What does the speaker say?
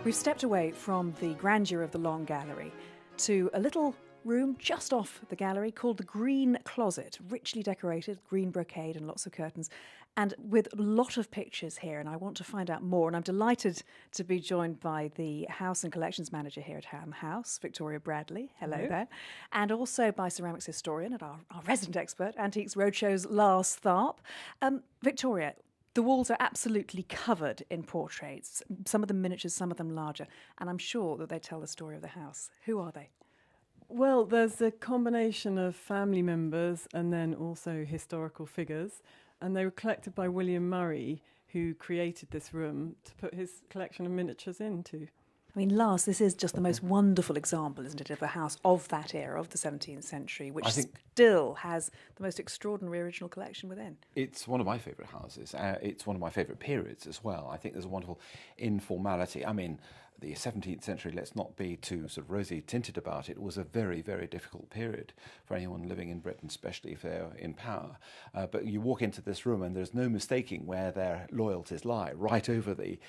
We've stepped away from the grandeur of the long gallery to a little room just off the gallery called the Green Closet, richly decorated, green brocade and lots of curtains, and with a lot of pictures here, and I want to find out more. And I'm delighted to be joined by the House and Collections Manager here at Ham House, Victoria Bradley. Hello there. And also by ceramics historian and our resident expert, Antiques Roadshow's Lars Tharp. Victoria, the walls are absolutely covered in portraits, some of them miniatures, some of them larger, and I'm sure that they tell the story of the house. Who are they? Well, there's a combination of family members and then also historical figures, and they were collected by William Murray, who created this room to put his collection of miniatures into. I mean, Lars, this is just the most wonderful example, isn't it, of a house of that era, of the 17th century, which still has the most extraordinary original collection within. It's one of my favourite houses. It's one of my favourite periods as well. I think there's a wonderful informality. I mean, the 17th century, let's not be too sort of rosy-tinted about it, was a very, very difficult period for anyone living in Britain, especially if they're in power. But you walk into this room and there's no mistaking where their loyalties lie, right over the